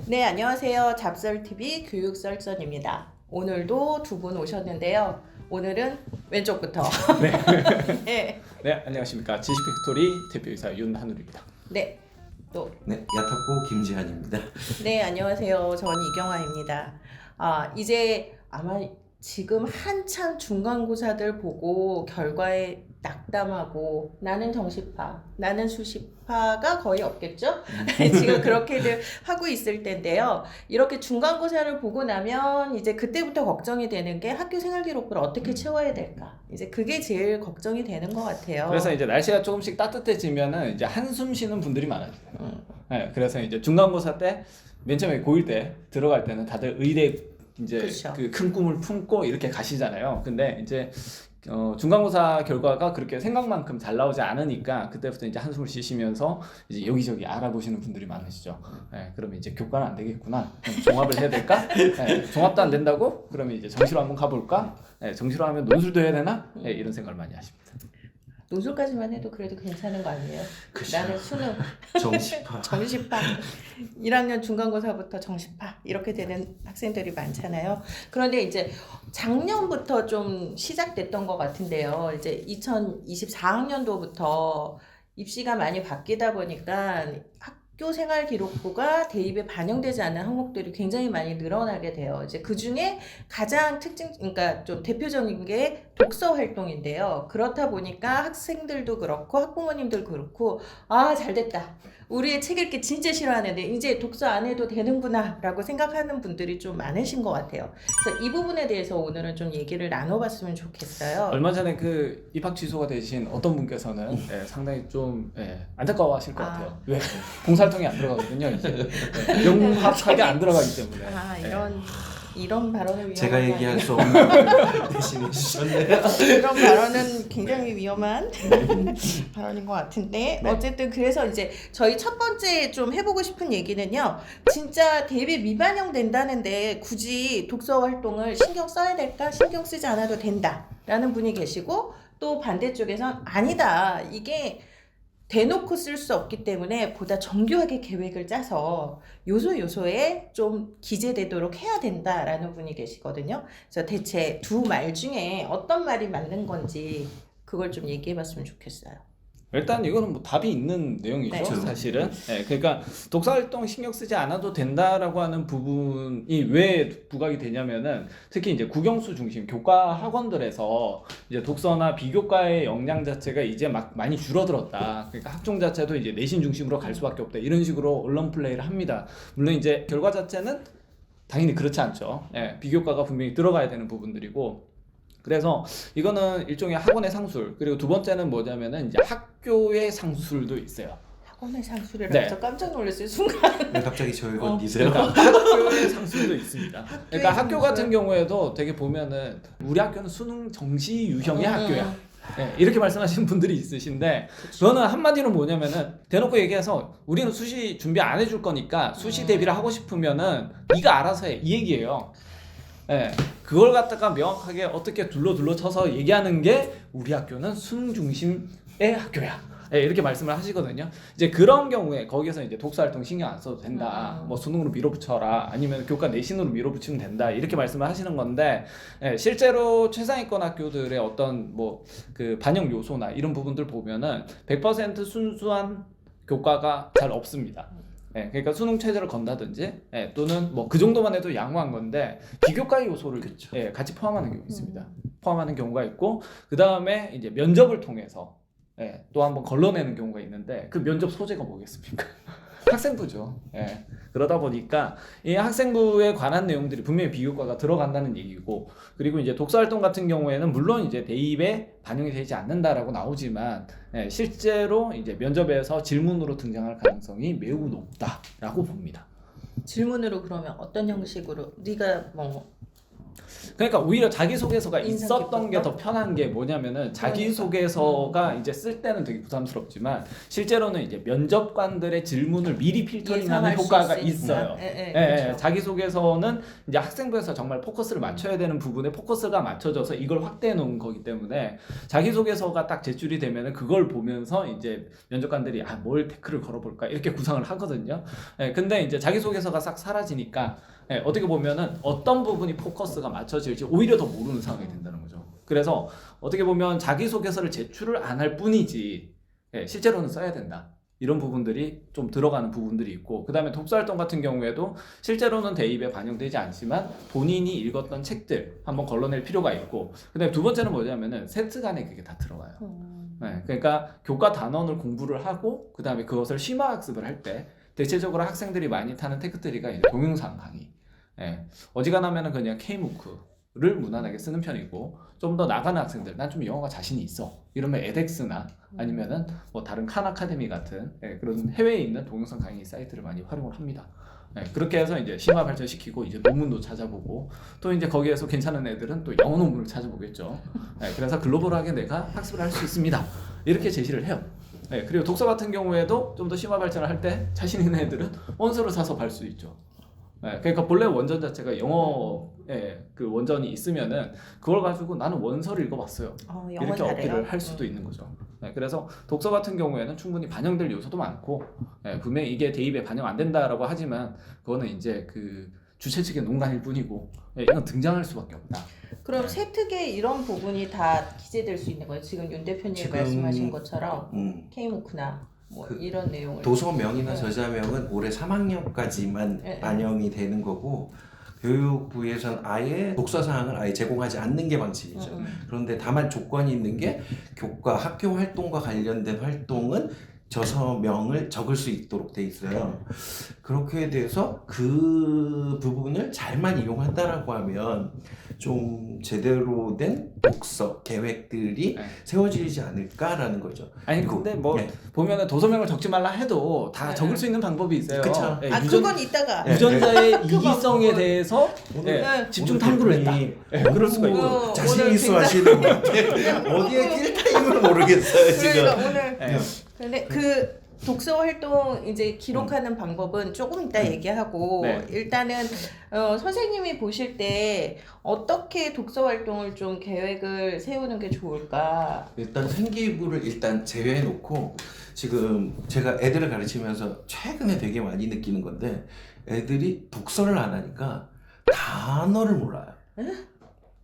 네, 안녕하세요. 잡설TV 교육설전입니다. 오늘도 두 분 오셨는데요. 오늘은 왼쪽부터. 네. 네, 네, 안녕하십니까. 지식팩토리 대표이사 윤한울입니다. 네, 또. 네, 야타코 김지한입니다. 네, 안녕하세요. 전 이경아입니다. 이제 아마 지금 한참 중간고사들 보고 결과에 낙담하고 나는 정시파, 나는 수시파가 거의 없겠죠? 지금 그렇게들 하고 있을 텐데요. 이렇게 중간고사를 보고 나면 이제 그때부터 걱정이 되는 게 학교 생활기록부를 어떻게 채워야 될까? 이제 그게 제일 걱정이 되는 것 같아요. 그래서 이제 날씨가 조금씩 따뜻해지면은 이제 한숨 쉬는 분들이 많아져요. 네, 그래서 이제 중간고사 때 맨 처음에 고1 때 들어갈 때는 다들 의대 이제 그쵸. 그 큰 꿈을 품고 이렇게 가시잖아요. 근데 이제 중간고사 결과가 그렇게 생각만큼 잘 나오지 않으니까 그때부터 이제 한숨을 쉬시면서 이제 여기저기 알아보시는 분들이 많으시죠. 네, 그러면 이제 교과는 안 되겠구나. 그럼 종합을 해야 될까? 네, 종합도 안 된다고? 그러면 이제 정시로 한번 가볼까? 네, 정시로 하면 논술도 해야 되나? 네, 이런 생각을 많이 하십니다. 논술까지만 해도 그래도 괜찮은 거 아니에요? 그쵸. 나는 수능, 정시파. 정시파, 1학년 중간고사부터 정시파 이렇게 되는 학생들이 많잖아요. 그런데 이제 작년부터 좀 시작됐던 것 같은데요. 이제 2024학년도부터 입시가 많이 바뀌다 보니까 학교 생활 기록부가 대입에 반영되지 않는 항목들이 굉장히 많이 늘어나게 돼요. 이제 그 중에 가장 그러니까 좀 대표적인 게 독서 활동인데요. 그렇다 보니까 학생들도 그렇고 학부모님들 그렇고 잘 됐다. 우리 책 읽기 진짜 싫어하는데 이제 독서 안 해도 되는구나 라고 생각하는 분들이 좀 많으신 것 같아요. 그래서 이 부분에 대해서 오늘은 좀 얘기를 나눠봤으면 좋겠어요. 얼마 전에 그 입학 취소가 되신 어떤 분께서는 상당히 좀 안타까워하실 것 같아요. 왜? 봉사활동이 안 들어가거든요. 이제 명확하게 안 들어가기 때문에. 이런 발언을 위한 제가 얘기할 수 없는 대신해 주셨네요. 이런 발언은 굉장히 위험한 발언인 것 같은데 네. 어쨌든 그래서 이제 저희 첫 번째 좀 해보고 싶은 얘기는요. 진짜 대입에 미반영된다는데 굳이 독서 활동을 신경 써야 될까? 신경 쓰지 않아도 된다라는 분이 계시고 또 반대쪽에선 아니다. 이게 대놓고 쓸 수 없기 때문에 보다 정교하게 계획을 짜서 요소요소에 좀 기재되도록 해야 된다라는 분이 계시거든요. 그래서 대체 두 말 중에 어떤 말이 맞는 건지 그걸 좀 얘기해 봤으면 좋겠어요. 일단 이거는 뭐 답이 있는 내용이죠. 네. 사실은. 그러니까 독서활동 신경 쓰지 않아도 된다라고 하는 부분이 왜 부각이 되냐면은 특히 이제 국영수 중심 교과 학원들에서 이제 독서나 비교과의 역량 자체가 이제 막 많이 줄어들었다. 그러니까 학종 자체도 이제 내신 중심으로 갈 수밖에 없다. 이런 식으로 언론 플레이를 합니다. 물론 이제 결과 자체는 당연히 그렇지 않죠. 비교과가 분명히 들어가야 되는 부분들이고. 그래서 이거는 일종의 학원의 상술, 그리고 두 번째는 뭐냐면은 이제 학교의 상술도 있어요. 학원의 상술이라 네. 해서 깜짝 놀랐어요. 순간. 왜 갑자기 저를 건디세요? 그러니까 학교의 상술도 있습니다. 그러니까 학교 상술. 같은 경우에도 되게 보면은 우리 학교는 수능 정시 유형의 학교야. 이렇게 말씀하시는 분들이 있으신데 저는 한마디로 뭐냐면은 대놓고 얘기해서 우리는 수시 준비 안 해줄 거니까 수시 대비를 하고 싶으면은 네가 알아서 해 이 얘기예요. 그걸 갖다가 명확하게 어떻게 둘러 쳐서 얘기하는 게 우리 학교는 수능 중심의 학교야. 이렇게 말씀을 하시거든요. 이제 그런 경우에 거기서 이제 독서활동 신경 안 써도 된다. 뭐 수능으로 밀어붙여라. 아니면 교과 내신으로 밀어붙이면 된다. 이렇게 말씀을 하시는 건데 실제로 최상위권 학교들의 어떤 뭐 그 반영 요소나 이런 부분들 보면은 100% 순수한 교과가 잘 없습니다. 그러니까 수능 체제를 건다든지 또는 뭐 그 정도만 해도 양호한 건데 비교과의 요소를 그쵸. 같이 포함하는 경우가 있습니다. 포함하는 경우가 있고 그 다음에 이제 면접을 통해서 또 한번 걸러내는 경우가 있는데 그 면접 소재가 뭐겠습니까? 학생부죠. 그러다 보니까 이 학생부에 관한 내용들이 분명히 비교과가 들어간다는 얘기고, 그리고 이제 독서활동 같은 경우에는 물론 이제 대입에 반영이 되지 않는다라고 나오지만 실제로 이제 면접에서 질문으로 등장할 가능성이 매우 높다라고 봅니다. 질문으로 그러면 어떤 형식으로 네가 뭐 그러니까 오히려 자기소개서가 인상 있었던 게 더 편한 게 뭐냐면은 자기소개서가 이제 쓸 때는 되게 부담스럽지만 실제로는 이제 면접관들의 질문을 미리 필터링하는 예상할 수 효과가 있으니까. 있어요. 예, 예, 자기소개서는 이제 학생부에서 정말 포커스를 맞춰야 되는 부분에 포커스가 맞춰져서 이걸 확대해 놓은 거기 때문에 자기소개서가 딱 제출이 되면은 그걸 보면서 이제 면접관들이 뭘 태클을 걸어볼까 이렇게 구상을 하거든요. 예, 근데 이제 자기소개서가 싹 사라지니까 예, 어떻게 보면은 어떤 부분이 포커스가 맞춰질지 오히려 더 모르는 상황이 된다는 거죠. 그래서 어떻게 보면 자기소개서를 제출을 안 할 뿐이지 예, 실제로는 써야 된다. 이런 부분들이 좀 들어가는 부분들이 있고 그 다음에 독서활동 같은 경우에도 실제로는 대입에 반영되지 않지만 본인이 읽었던 책들 한번 걸러낼 필요가 있고 그 다음에 두 번째는 뭐냐면은 세트간에 그게 다 들어가요. 네, 그러니까 교과 단원을 공부를 하고 그 다음에 그것을 심화학습을 할 때 대체적으로 학생들이 많이 타는 테크트리가 이제 동영상 강의. 예, 어지간하면은 그냥 K무크를 무난하게 쓰는 편이고 좀 더 나가는 학생들 난 좀 영어가 자신이 있어 이러면 edX나 아니면은 뭐 다른 칸 아카데미 같은 그런 해외에 있는 동영상 강의 사이트를 많이 활용을 합니다. 그렇게 해서 이제 심화 발전시키고 이제 논문도 찾아보고 또 이제 거기에서 괜찮은 애들은 또 영어 논문을 찾아보겠죠. 그래서 글로벌하게 내가 학습을 할 수 있습니다. 이렇게 제시를 해요. 그리고 독서 같은 경우에도 좀 더 심화 발전을 할 때 자신 있는 애들은 원서를 사서 볼 수 있죠. 그러니까 본래 원전 자체가 영어에 그 원전이 있으면은 그걸 가지고 나는 원서를 읽어봤어요. 이렇게 잘해요. 어필을 할 수도 있는 거죠. 그래서 독서 같은 경우에는 충분히 반영될 요소도 많고 분명히 이게 대입에 반영 안 된다라고 하지만 그거는 이제 그 주최 측의 농간일 뿐이고 이건 등장할 수밖에 없다. 그럼 세특에 이런 부분이 다 기재될 수 있는 거예요? 지금 윤 대표님이 지금, 말씀하신 것처럼 K무크나 뭐 이런 내용을 도서명이나 저자명은 올해 3학년까지만 반영이 되는 거고 교육부에서는 아예 독서사항을 아예 제공하지 않는 게 방침이죠. 그런데 다만 조건이 있는 게 교과 학교 활동과 관련된 활동은 저서명을 적을 수 있도록 돼 있어요. 그렇게 돼서 그 부분을 잘만 이용한다라고 하면 좀 제대로 된 독서 계획들이 세워지지 않을까라는 거죠. 아니 근데 뭐 보면은 도서명을 적지 말라 해도 다 적을 수 있는 방법이 있어요. 그쵸. 그건 이따가 유전자의 이기성에 대해서 집중 탐구를 했다. 그럴 수가 있고 오, 자신 오늘 있어 하시는 것 같아. 어디에 낄 타임을 모르겠어요 지금. 그러니까 오늘 근데 그 독서 활동 이제 기록하는 방법은 조금 이따 얘기하고 일단은 선생님이 보실 때 어떻게 독서 활동을 좀 계획을 세우는 게 좋을까? 일단 생기부를 일단 제외해 놓고 지금 제가 애들을 가르치면서 최근에 되게 많이 느끼는 건데 애들이 독서를 안 하니까 단어를 몰라요.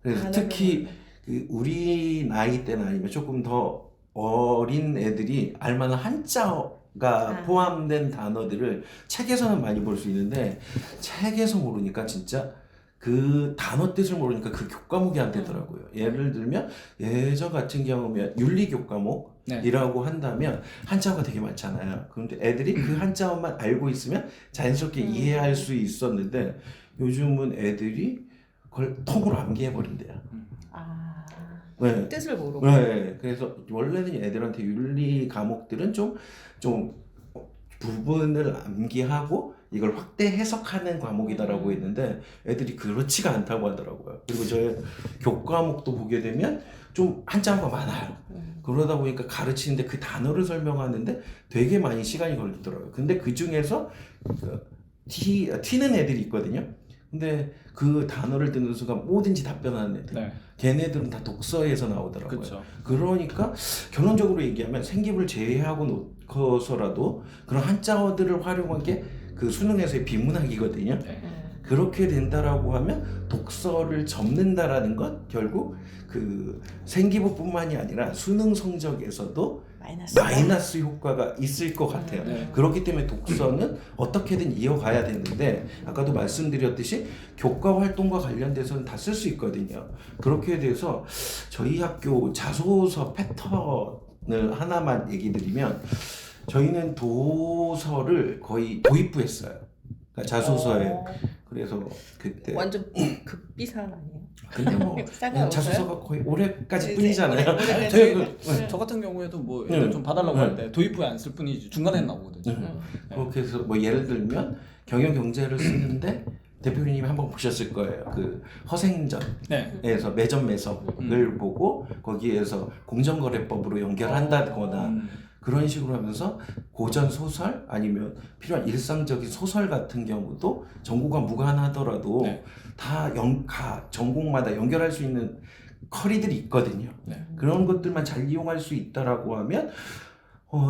그래서 특히 그 우리 나이 때나 아니면 조금 더 어린 애들이 알만한 한자가 포함된 단어들을 책에서는 많이 볼 수 있는데 책에서 모르니까 진짜 그 단어 뜻을 모르니까 그 교과목이 안 되더라고요. 예를 들면 예전 같은 경우면 윤리 교과목이라고 한다면 한자어가 되게 많잖아요. 그런데 애들이 그 한자어만 알고 있으면 자연스럽게 이해할 수 있었는데 요즘은 애들이 그걸 통으로 암기해버린대요. 뜻을 모르고. 그래서 원래는 애들한테 윤리 과목들은 좀 부분을 암기하고 이걸 확대 해석하는 과목이다라고 했는데 애들이 그렇지가 않다고 하더라고요. 그리고 저의 교과목도 보게 되면 좀 한자어가 많아요. 그러다 보니까 가르치는데 그 단어를 설명하는데 되게 많이 시간이 걸리더라고요. 근데 그 중에서 튀는 애들이 있거든요. 근데 그 단어를 듣는 순간 뭐든지 답변하는 애들. 걔네들은 다 독서에서 나오더라고요. 그쵸. 그러니까 결론적으로 얘기하면 생기부를 제외하고 놓고서라도 그런 한자어들을 활용한 게 그 수능에서의 비문학이거든요. 그렇게 된다라고 하면 독서를 접는다라는 건 결국 그 생기부뿐만이 아니라 수능 성적에서도 마이너스 효과가 있을 것 같아요. 그렇기 때문에 독서는 어떻게든 이어가야 되는데 아까도 말씀드렸듯이 교과 활동과 관련돼서는 다 쓸 수 있거든요. 그렇게 돼서 저희 학교 자소서 패턴을 하나만 얘기 드리면 저희는 도서를 거의 도입부 했어요. 그러니까 자소서에. 그래서 그때 완전 급비상 아니에요? 근데 뭐 자소서가 거의 올해까지 뿐이잖아요. 저 같은 경우에도 뭐 좀 봐달라고 할 때 도입부에 안 쓸 뿐이지 중간에 나오거든요. 그렇게 해서 뭐 예를 들면 경영 경제를 쓰는데 대표님이 한번 보셨을 거예요. 그 허생전에서 네. 매점 매석을 보고 거기에서 공정거래법으로 연결한다거나 그런 식으로 하면서 고전 소설 아니면 필요한 일상적인 소설 같은 경우도 전공과 무관하더라도 네. 다 전공마다 연결할 수 있는 커리들이 있거든요. 네. 그런 것들만 잘 이용할 수 있다라고 하면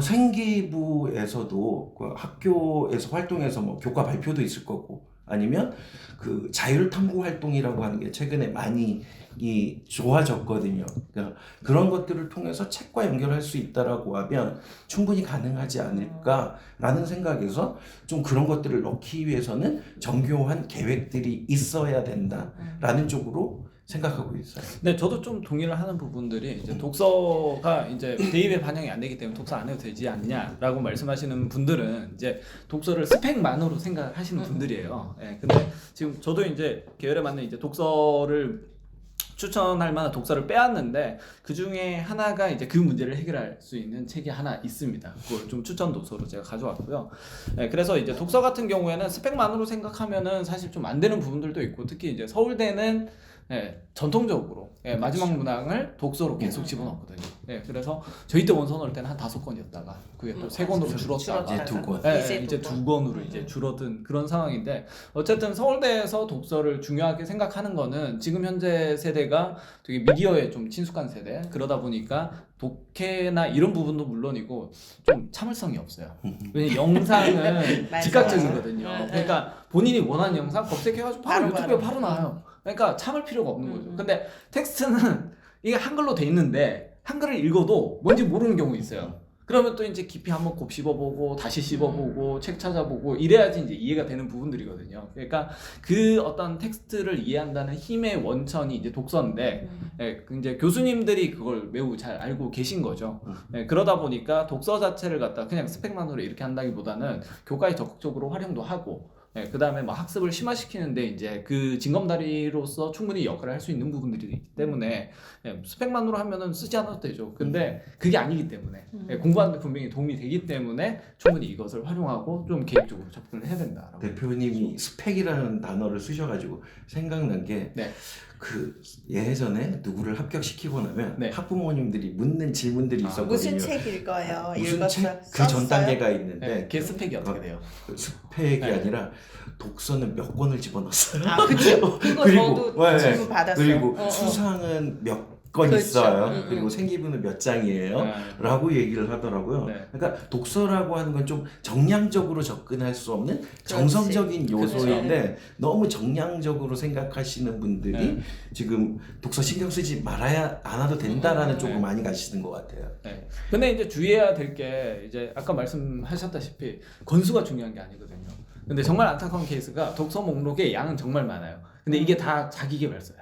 생기부에서도 그 학교에서 활동해서 뭐 교과 발표도 있을 거고 아니면 그 자율탐구 활동이라고 하는 게 최근에 많이 좋아졌거든요. 그러니까 그런 것들을 통해서 책과 연결할 수 있다라고 하면 충분히 가능하지 않을까라는 생각에서 좀 그런 것들을 넣기 위해서는 정교한 계획들이 있어야 된다라는 쪽으로 생각하고 있어요. 네, 저도 좀 동의를 하는 부분들이 이제 독서가 이제 대입에 반영이 안 되기 때문에 독서 안 해도 되지 않냐라고 말씀하시는 분들은 이제 독서를 스펙만으로 생각하시는 분들이에요. 예, 근데 지금 저도 이제 계열에 맞는 이제 독서를 추천할 만한 독서를 빼왔는데 그 중에 하나가 이제 그 문제를 해결할 수 있는 책이 하나 있습니다. 그걸 좀 추천 도서로 제가 가져왔고요. 네, 그래서 이제 독서 같은 경우에는 스펙만으로 생각하면은 사실 좀 안 되는 부분들도 있고 특히 이제 서울대는 전통적으로 마지막 문항을 독서로 계속 집어넣거든요. 그래서 저희 때 원서 넣을 때는 한 5권이었다가 그게 또 3권으로 줄었다가 이제 2권. 이제 2권으로 이제 줄어든 그런 상황인데 어쨌든 서울대에서 독서를 중요하게 생각하는 거는 지금 현재 세대가 되게 미디어에 좀 친숙한 세대 그러다 보니까 독해나 이런 부분도 물론이고 좀 참을성이 없어요. 왜냐면 영상은 맞아. 즉각적이거든요. 네, 네. 그러니까 본인이 원하는 영상 검색해가지고 바로 유튜브에 바로 나와요. 그러니까 참을 필요가 없는 거죠. 근데 텍스트는 이게 한글로 돼 있는데 한글을 읽어도 뭔지 모르는 경우 있어요. 그러면 또 이제 깊이 한번 곱씹어보고 다시 씹어보고 책 찾아보고 이래야지 이제 이해가 되는 부분들이거든요. 그러니까 그 어떤 텍스트를 이해한다는 힘의 원천이 이제 독서인데 이제 교수님들이 그걸 매우 잘 알고 계신 거죠. 그러다 보니까 독서 자체를 갖다 그냥 스펙만으로 이렇게 한다기보다는 교과에 적극적으로 활용도 하고 그 다음에 뭐 학습을 심화시키는데 이제 그 징검다리로서 충분히 역할을 할 수 있는 부분들이 있기 때문에 스펙만으로 하면은 쓰지 않아도 되죠. 근데 그게 아니기 때문에 공부하는 데 분명히 도움이 되기 때문에 충분히 이것을 활용하고 좀 계획적으로 접근을 해야 된다라고. 대표님이 스펙이라는 단어를 쓰셔가지고 생각난 게 그 예전에 누구를 합격시키고 나면 학부모님들이 묻는 질문들이 있었거든요. 무슨 책 읽어요? 무슨 책? 그 전 단계가 있는데 걔 스펙이 어떻게 돼요? 스펙이 아니라 독서는 몇 권을 집어넣었어요. 아, 그렇죠. 그거 저도 질문 받았어요. 그리고 수상은 몇 건 그렇죠. 있어요. 그리고 생기부는 몇 장이에요. 라고 얘기를 하더라고요. 그러니까 독서라고 하는 건 좀 정량적으로 접근할 수 없는 정성적인 요소인데 너무 정량적으로 생각하시는 분들이 지금 독서 신경 쓰지 말아야 않아도 된다라는 쪽으로 많이 가시는 것 같아요. 근데 이제 주의해야 될 게 이제 아까 말씀하셨다시피 권수가 중요한 게 아니거든요. 근데 정말 안타까운 케이스가 독서 목록의 양은 정말 많아요. 근데 이게 다 자기 개발서야.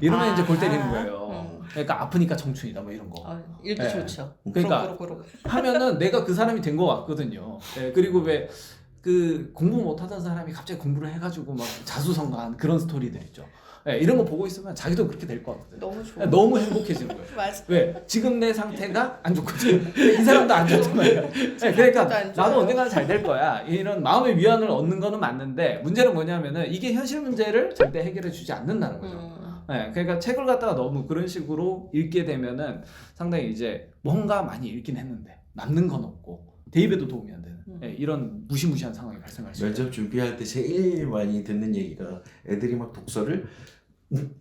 이러면 이제 골 때리는 거예요. 그러니까 아프니까 청춘이다 뭐 이런 거. 읽기 좋죠. 그러니까 하면은 내가 그 사람이 된 거 같거든요. 그리고 왜 그 공부 못하던 사람이 갑자기 공부를 해가지고 막 자수성가한 그런 스토리들 있죠. 이런 거 보고 있으면 자기도 그렇게 될 것 같거든요. 너무 좋아. 너무 행복해지는 거예요. 맞아. 왜? 지금 내 상태가 안 좋거든. 이 사람도 안 좋단 말이야. 그러니까 나도 언젠가는 잘 될 거야. 이런 마음의 위안을 얻는 거는 맞는데 문제는 뭐냐면은 이게 현실 문제를 절대 해결해 주지 않는다는 거죠. 그러니까 책을 갖다가 너무 그런 식으로 읽게 되면은 상당히 이제 뭔가 많이 읽긴 했는데 남는 건 없고 대입에도 도움이 안 되는 이런 무시무시한 상황이 발생할 수 있어요. 면접 준비할 때 제일 많이 듣는 얘기가 애들이 막 독서를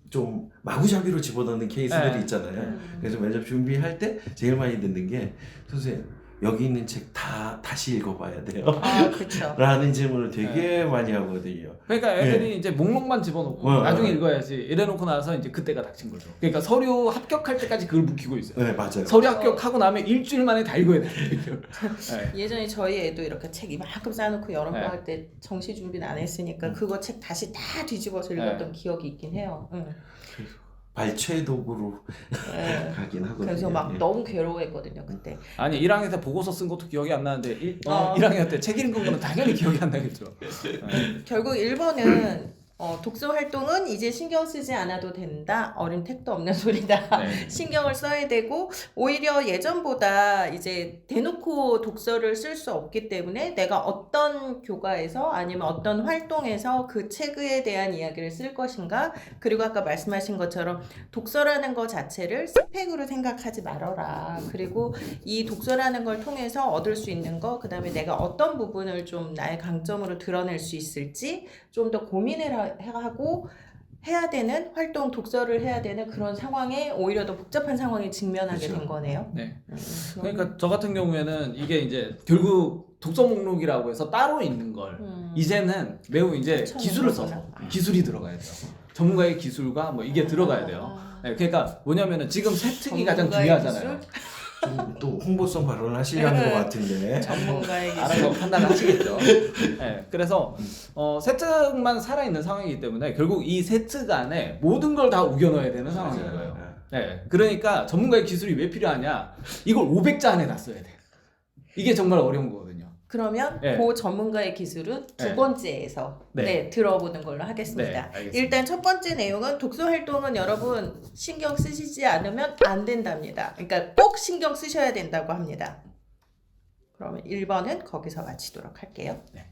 좀 마구잡이로 집어넣는 케이스들이 있잖아요. 그래서 면접 준비할 때 제일 많이 듣는 게 선생님 여기 있는 책 다 다시 읽어봐야 돼요. 아, 그렇죠. 라는 질문을 되게 많이 하거든요. 그러니까 애들이 이제 목록만 집어넣고 나중에 읽어야지 이래놓고 나서 이제 그때가 닥친 거죠. 그러니까 서류 합격할 때까지 그걸 묵히고 있어요. 네, 맞아요. 서류 합격하고 나면 일주일 만에 다 읽어야 돼요. 예전에 저희 애도 이렇게 책 이만큼 쌓아놓고 여름방학 때 정시 준비는 안 했으니까 그거 책 다시 다 뒤집어서 읽었던 기억이 있긴 해요. 발췌독으로 가긴 하거든요. 그래서 막 너무 괴로워했거든요 그때. 아니 1학년 때 보고서 쓴 것도 기억이 안 나는데 1학년 때 책 읽은 거는 당연히 기억이 안 나겠죠. 결국 1번은 독서 활동은 이제 신경 쓰지 않아도 된다. 어린 택도 없는 소리다. 네. 신경을 써야 되고 오히려 예전보다 이제 대놓고 독서를 쓸 수 없기 때문에 내가 어떤 교과에서 아니면 어떤 활동에서 그 책에 대한 이야기를 쓸 것인가. 그리고 아까 말씀하신 것처럼 독서라는 것 자체를 스펙으로 생각하지 말아라. 그리고 이 독서라는 걸 통해서 얻을 수 있는 거, 그 다음에 내가 어떤 부분을 좀 나의 강점으로 드러낼 수 있을지 좀 더 고민을 하고 해야 되는 활동, 독서를 해야 되는 그런 상황에 오히려 더 복잡한 상황에 직면하게 그렇죠. 된 거네요. 네. 그러니까 저 같은 경우에는 이게 이제 결국 독서 목록이라고 해서 따로 있는 걸 이제는 매우 이제 그쵸, 기술을 그렇구나. 써서 기술이 들어가야 돼요. 전문가의 기술과 뭐 이게 들어가야 돼요. 네, 그러니까 뭐냐면은 지금 세특이 가장 전문가의 중요하잖아요. 또 홍보성 발언을 하시려는 것 같은데. 전문가의 기술. 알아서 판단을 하시겠죠. 네, 그래서 세특만 살아있는 상황이기 때문에 결국 이 세특 안에 모든 걸 다 우겨 넣어야 되는 상황인 거예요. 네, 그러니까 전문가의 기술이 왜 필요하냐? 이걸 500자 안에 다 써야 돼. 이게 정말 어려운 거거든요. 그러면 네. 그 전문가의 기술은 두 네. 번째에서 네. 들어보는 걸로 하겠습니다. 네, 알겠습니다. 일단 첫 번째 내용은 독서 활동은 여러분 신경 쓰시지 않으면 안 된답니다. 그러니까 꼭 신경 쓰셔야 된다고 합니다. 그러면 1번은 거기서 마치도록 할게요. 네.